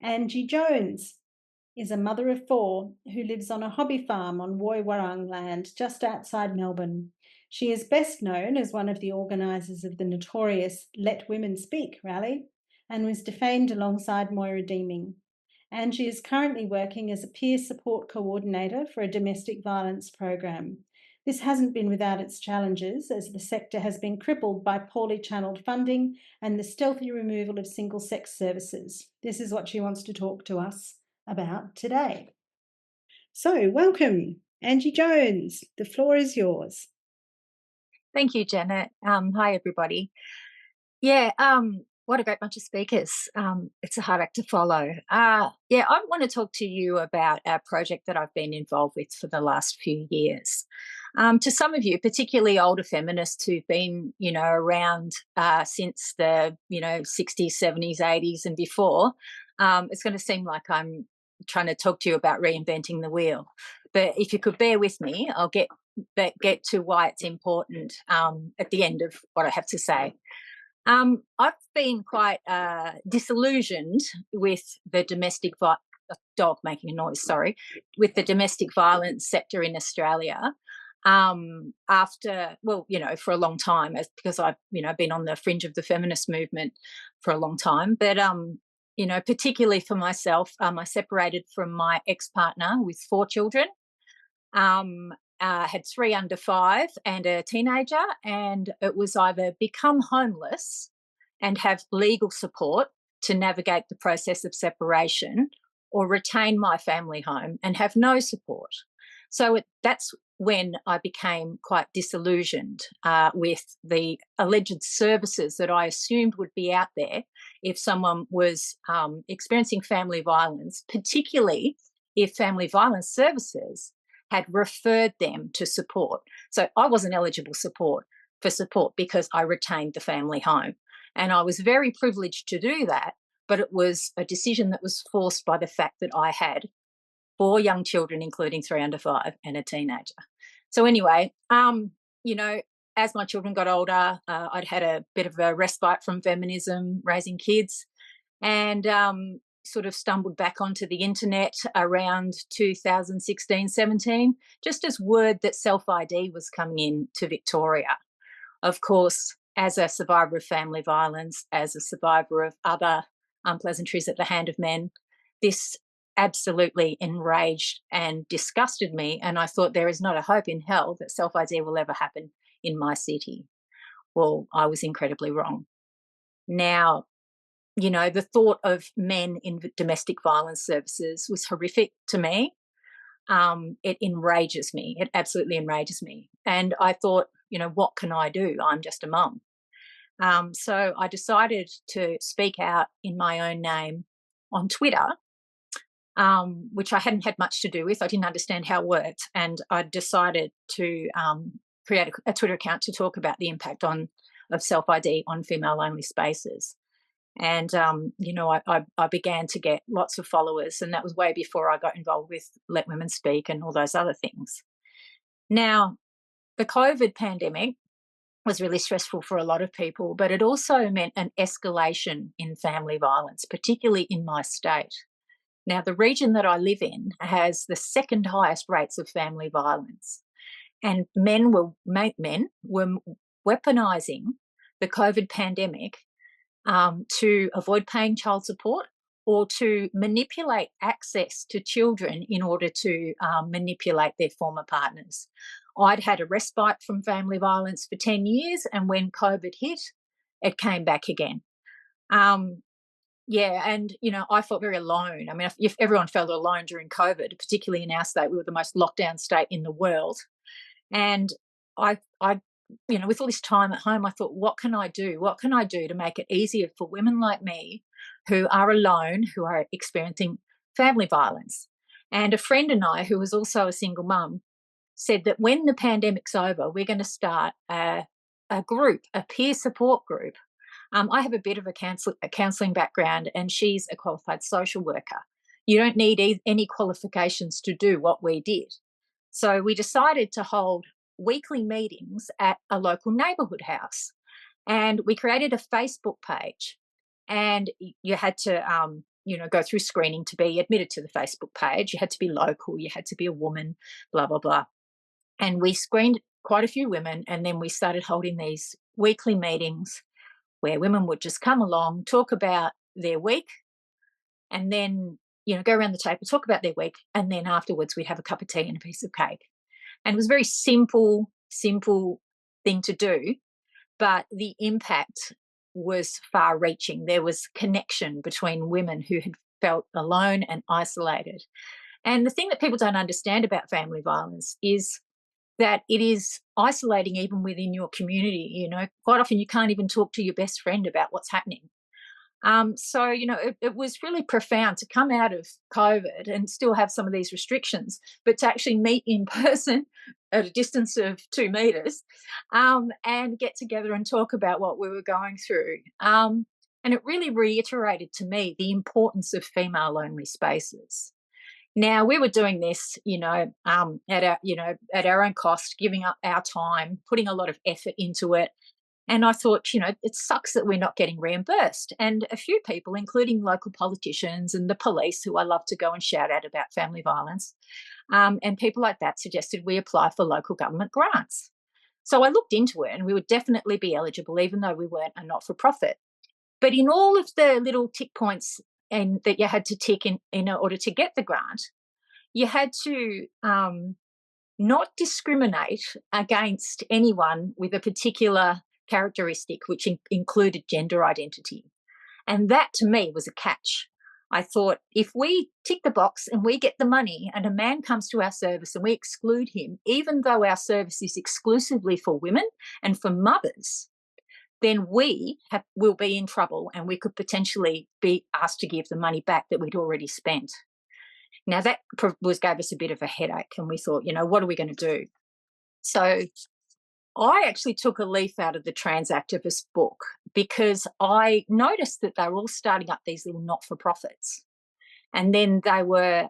Angie Jones is a mother of 4 who lives on a hobby farm on Woiwurrung land just outside Melbourne. She is best known as one of the organisers of the notorious Let Women Speak rally and was defamed alongside Moira Deeming. Angie is currently working as a peer support coordinator for a domestic violence program. This hasn't been without its challenges, as the sector has been crippled by poorly channelled funding and the stealthy removal of single-sex services. This is what she wants to talk to us about today. So, welcome, Angie Jones. The floor is yours. Thank you, Janet. Hi, everybody. Yeah, what a great bunch of speakers. It's a hard act to follow. I want to talk to you about a project that I've been involved with for the last few years. To some of you, particularly older feminists who've been, around since the, 60s, 70s, 80s and before, it's going to seem like I'm trying to talk to you about reinventing the wheel. But if you could bear with me, I'll get to why it's important at the end of what I have to say. I've been quite disillusioned with the dog making a noise, sorry, with the domestic violence sector in Australia for a long time, because I've, been on the fringe of the feminist movement for a long time. But, particularly for myself, I separated from my ex-partner with 4 children. Had 3 under 5 and a teenager, and it was either become homeless and have legal support to navigate the process of separation, or retain my family home and have no support. So that's when I became quite disillusioned with the alleged services that I assumed would be out there if someone was experiencing family violence, particularly if family violence services had referred them to support. So I wasn't eligible for support because I retained the family home. And I was very privileged to do that, but it was a decision that was forced by the fact that I had 4 young children, including 3 under 5 and a teenager. So anyway, as my children got older, I'd had a bit of a respite from feminism, raising kids, and sort of stumbled back onto the internet around 2016-17, just as word that self-ID was coming in to Victoria. Of course, as a survivor of family violence, as a survivor of other unpleasantries at the hand of men, this absolutely enraged and disgusted me, and I thought there is not a hope in hell that self-ID will ever happen in my city. Well, I was incredibly wrong. Now, the thought of men in domestic violence services was horrific to me. It enrages me. It absolutely enrages me. And I thought, what can I do? I'm just a mum. So I decided to speak out in my own name on Twitter, which I hadn't had much to do with. I didn't understand how it worked. And I decided to create a Twitter account to talk about the impact of self-ID on female-only spaces. And, I began to get lots of followers, and that was way before I got involved with Let Women Speak and all those other things. Now, the COVID pandemic was really stressful for a lot of people, but it also meant an escalation in family violence, particularly in my state. Now, the region that I live in has the second highest rates of family violence, and men were weaponising the COVID pandemic to avoid paying child support, or to manipulate access to children in order to manipulate their former partners. I'd had a respite from family violence for 10 years, and when COVID hit, it came back again. I felt very alone. I mean, if everyone felt alone during COVID, particularly in our state, we were the most locked down state in the world. And I with all this time at home, I thought, what can I do? What can I do to make it easier for women like me who are alone, who are experiencing family violence? And a friend and I, who was also a single mum, said that when the pandemic's over, we're going to start a group, a peer support group. I have a bit of a counselling background, and she's a qualified social worker. You don't need any qualifications to do what we did. So we decided to hold weekly meetings at a local neighbourhood house, and we created a Facebook page, and you had to go through screening to be admitted to the Facebook page. You had to be local, you had to be a woman, blah, blah, blah. And we screened quite a few women, and then we started holding these weekly meetings where women would just come along, talk about their week, and then, go around the table, talk about their week, and then afterwards we'd have a cup of tea and a piece of cake. And it was a very simple thing to do, but the impact was far reaching. There was connection between women who had felt alone and isolated. And the thing that people don't understand about family violence is that it is isolating even within your community. Quite often you can't even talk to your best friend about what's happening. So, it was really profound to come out of COVID and still have some of these restrictions, but to actually meet in person at a distance of 2 meters and get together and talk about what we were going through. And it really reiterated to me the importance of female-only spaces. Now, we were doing this, at our own cost, giving up our time, putting a lot of effort into it. And I thought, it sucks that we're not getting reimbursed. And a few people, including local politicians and the police, who I love to go and shout at about family violence, and people like that, suggested we apply for local government grants. So I looked into it, and we would definitely be eligible, even though we weren't a not-for-profit. But in all of the little tick points and that you had to tick in order to get the grant, you had to not discriminate against anyone with a particular characteristic, which included gender identity. And that to me was a catch. I thought, if we tick the box and we get the money and a man comes to our service and we exclude him, even though our service is exclusively for women and for mothers, then we will be in trouble, and we could potentially be asked to give the money back that we'd already spent. Now, that gave us a bit of a headache, and we thought, what are we going to do? So I actually took a leaf out of the Trans Activist book, because I noticed that they were all starting up these little not-for-profits, and then they were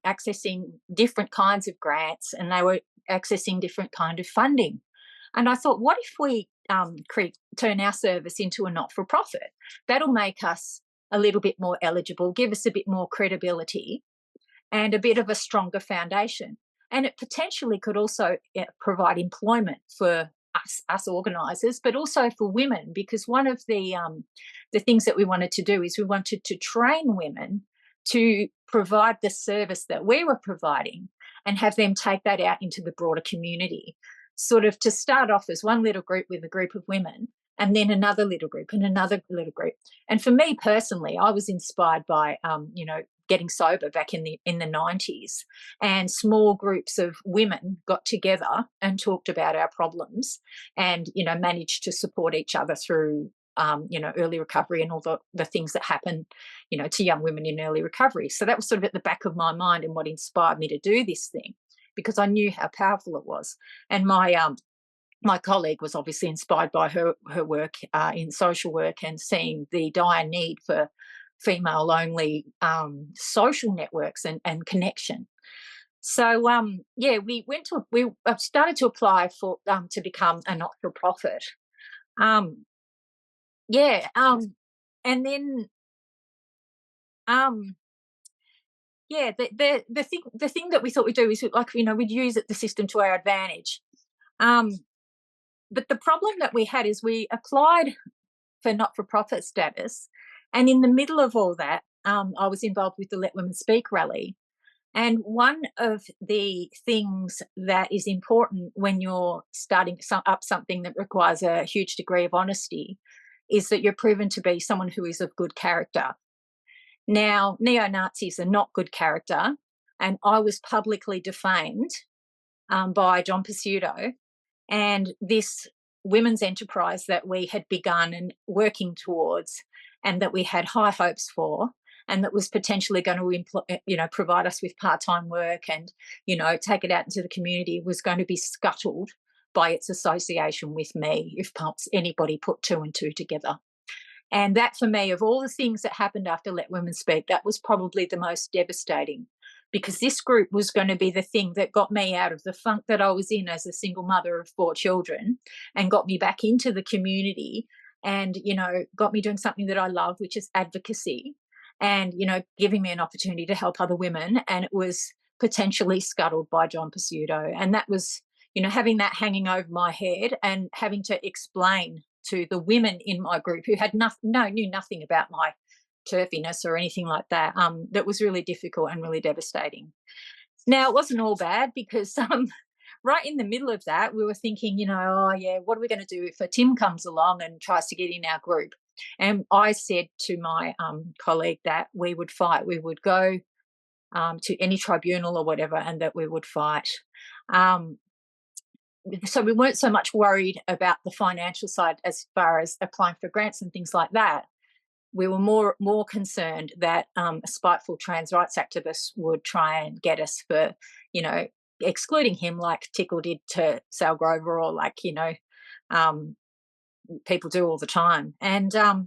accessing different kinds of grants, and they were accessing different kind of funding. And I thought, what if we turn our service into a not-for-profit? That'll make us a little bit more eligible, give us a bit more credibility and a bit of a stronger foundation. And it potentially could also provide employment for us organisers, but also for women, because one of the things that we wanted to do is we wanted to train women to provide the service that we were providing and have them take that out into the broader community, sort of to start off as one little group with a group of women, and then another little group and another little group. And for me personally, I was inspired by, getting sober back in the 90s, and small groups of women got together and talked about our problems and, managed to support each other through, early recovery and all the things that happen, to young women in early recovery. So that was sort of at the back of my mind and what inspired me to do this thing, because I knew how powerful it was. And my colleague was obviously inspired by her work in social work and seeing the dire need for female-only social networks and connection. So we started to apply for to become a not-for-profit. And then the thing that we thought we'd do is we'd use the system to our advantage. But the problem that we had is we applied for not-for-profit status, and in the middle of all that, I was involved with the Let Women Speak rally. And one of the things that is important when you're starting up something that requires a huge degree of honesty is that you're proven to be someone who is of good character. Now, neo-Nazis are not good character, and I was publicly defamed by John Pizzuto, and this women's enterprise that we had begun and working towards, and that we had high hopes for, and that was potentially going to provide us with part-time work and take it out into the community, was going to be scuttled by its association with me if anybody put two and two together. And that, for me, of all the things that happened after Let Women Speak, that was probably the most devastating, because this group was going to be the thing that got me out of the funk that I was in as a single mother of 4 children and got me back into the community and, got me doing something that I love, which is advocacy. and, giving me an opportunity to help other women. And it was potentially scuttled by John Pizzuto. And that was, having that hanging over my head and having to explain to the women in my group who had knew nothing about my turfiness or anything like that. That was really difficult and really devastating. Now, it wasn't all bad because right in the middle of that, we were thinking, oh, yeah, what are we going to do if Tim comes along and tries to get in our group? And I said to my colleague that we would fight. We would go to any tribunal or whatever, and that we would fight. So we weren't so much worried about the financial side as far as applying for grants and things like that. We were more concerned that a spiteful trans rights activist would try and get us for, excluding him like Tickle did to Sal Grover, or like, people do all the time. And, so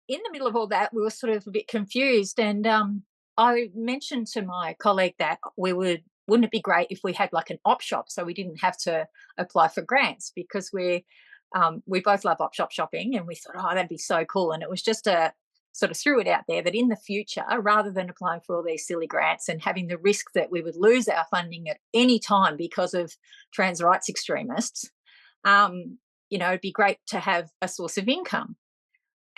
in the middle of all that, we were sort of a bit confused. And I mentioned to my colleague that wouldn't it be great if we had like an op shop so we didn't have to apply for grants, because we both love op shop shopping, and we thought, oh, that'd be so cool. And it was just sort of threw it out there that in the future, rather than applying for all these silly grants and having the risk that we would lose our funding at any time because of trans rights extremists, it'd be great to have a source of income.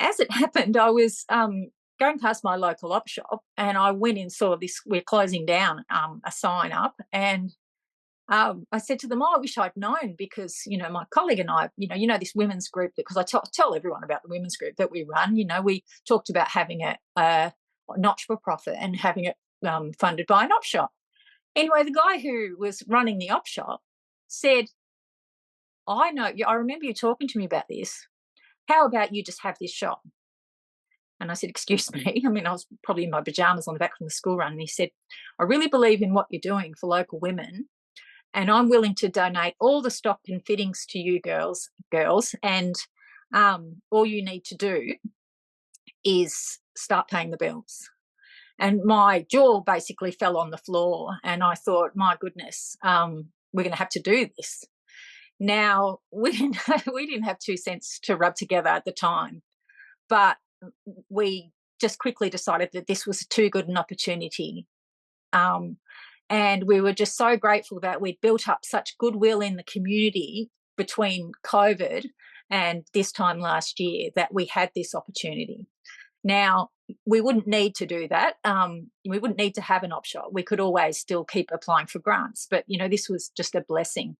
As it happened, I was going past my local op shop, and I went and saw this, we're closing down, a sign up, and I said to them, oh, I wish I'd known, because, my colleague and I, this women's group, because I tell everyone about the women's group that we run, we talked about having it not for profit and having it funded by an op shop. Anyway, the guy who was running the op shop said, I remember you talking to me about this. How about you just have this shop? And I said, excuse me. I mean, I was probably in my pajamas on the back from the school run. And he said, I really believe in what you're doing for local women, and I'm willing to donate all the stock and fittings to you girls, and all you need to do is start paying the bills. And my jaw basically fell on the floor, and I thought, my goodness, we're going to have to do this. Now, we didn't have 2 cents to rub together at the time, but we just quickly decided that this was too good an opportunity. And we were just so grateful that we'd built up such goodwill in the community between COVID and this time last year that we had this opportunity. Now, we wouldn't need to do that. We wouldn't need to have an op shop. We could always still keep applying for grants, but, this was just a blessing.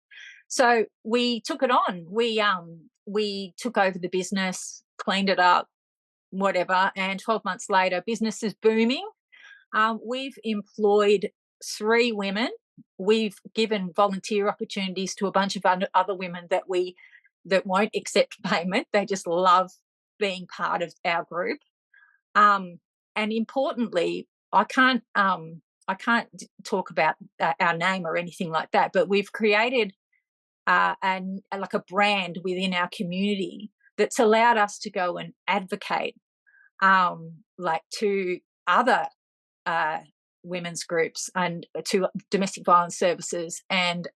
So we took it on. We took over the business, cleaned it up, whatever, and 12 months later, business is booming. We've employed 3 women. We've given volunteer opportunities to a bunch of other women that won't accept payment. They just love being part of our group. And importantly, I can't talk about our name or anything like that, but we've created like a brand within our community that's allowed us to go and advocate like to other women's groups and to domestic violence services and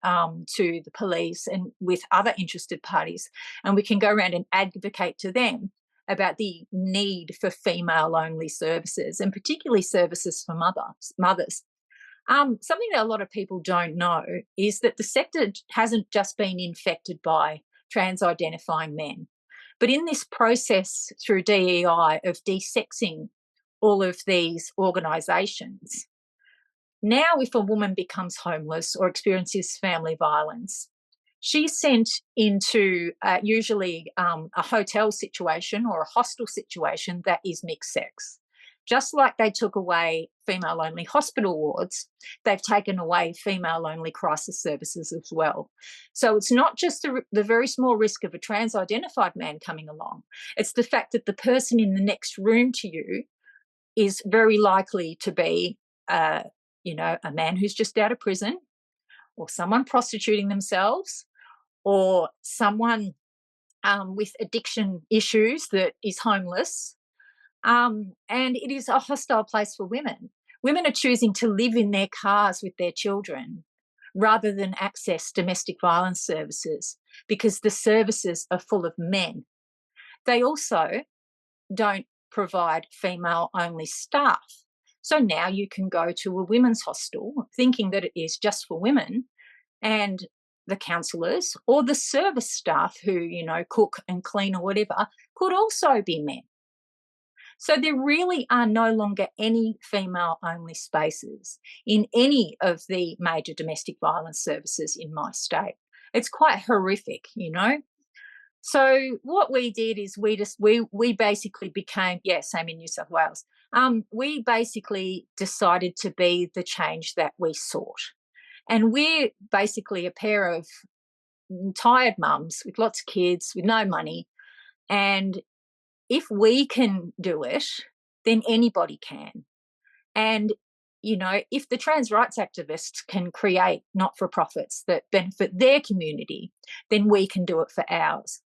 to the police and with other interested parties. And we can go around and advocate to them about the need for female-only services, and particularly services for mothers. Something that a lot of people don't know is that the sector hasn't just been infected by trans-identifying men, but in this process through DEI of desexing all of these organisations, now if a woman becomes homeless or experiences family violence, she's sent into usually a hotel situation or a hostel situation that is mixed sex. Just like they took away female-only hospital wards, they've taken away female-only crisis services as well. So it's not just the very small risk of a trans-identified man coming along. It's the fact that the person in the next room to you is very likely to be, a man who's just out of prison, or someone prostituting themselves, or someone with addiction issues that is homeless. And it is a hostile place for women. Women are choosing to live in their cars with their children rather than access domestic violence services because the services are full of men. They also don't provide female-only staff. So now you can go to a women's hostel thinking that it is just for women, and the counsellors or the service staff who, cook and clean or whatever, could also be men. So there really are no longer any female-only spaces in any of the major domestic violence services in my state. It's quite horrific. So what we did is we basically became, same in New South Wales. We basically decided to be the change that we sought. And we're basically a pair of tired mums with lots of kids, with no money. And if we can do it, then anybody can. And, if the trans rights activists can create not-for-profits that benefit their community, then we can do it for ours.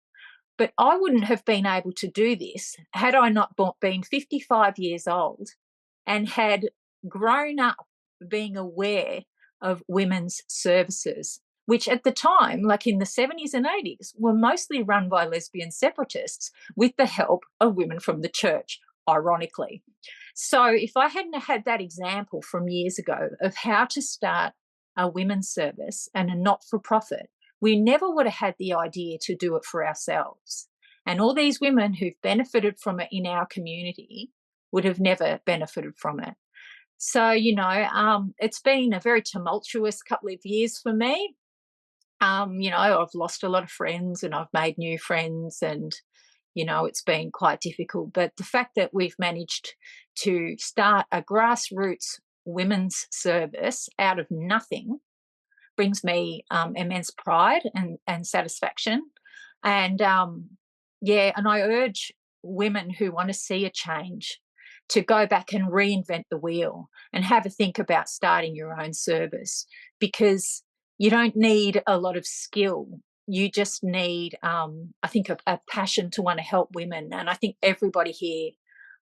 But I wouldn't have been able to do this had I not been 55 years old and had grown up being aware of women's services, which at the time, like in the 70s and 80s, were mostly run by lesbian separatists with the help of women from the church, ironically. So if I hadn't had that example from years ago of how to start a women's service and a not-for-profit, we never would have had the idea to do it for ourselves. And all these women who've benefited from it in our community would have never benefited from it. So, it's been a very tumultuous couple of years for me. I've lost a lot of friends and I've made new friends, and, it's been quite difficult. But the fact that we've managed to start a grassroots women's service out of nothing brings me immense pride and satisfaction. And, and I urge women who want to see a change to go back and reinvent the wheel and have a think about starting your own service, because you don't need a lot of skill. You just need, I think, a passion to want to help women. And I think everybody here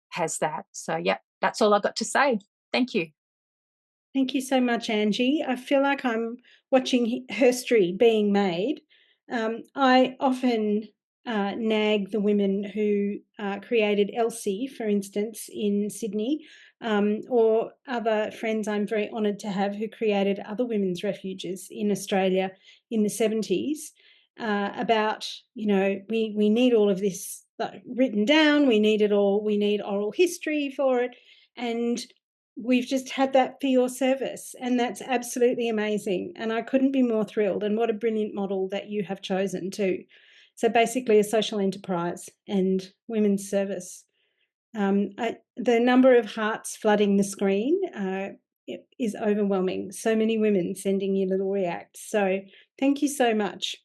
has that. So, that's all I've got to say. Thank you. Thank you so much, Angie. I feel like I'm watching history being made. I often nag the women who created Elsie, for instance, in Sydney, or other friends I'm very honoured to have who created other women's refuges in Australia in the 70s, about, we need all of this written down, we need it all, we need oral history for it, and we've just had that for your service, and that's absolutely amazing. And I couldn't be more thrilled. And what a brilliant model that you have chosen too. So basically a social enterprise and women's service. The number of hearts flooding the screen is overwhelming. So many women sending you little reacts. So thank you so much.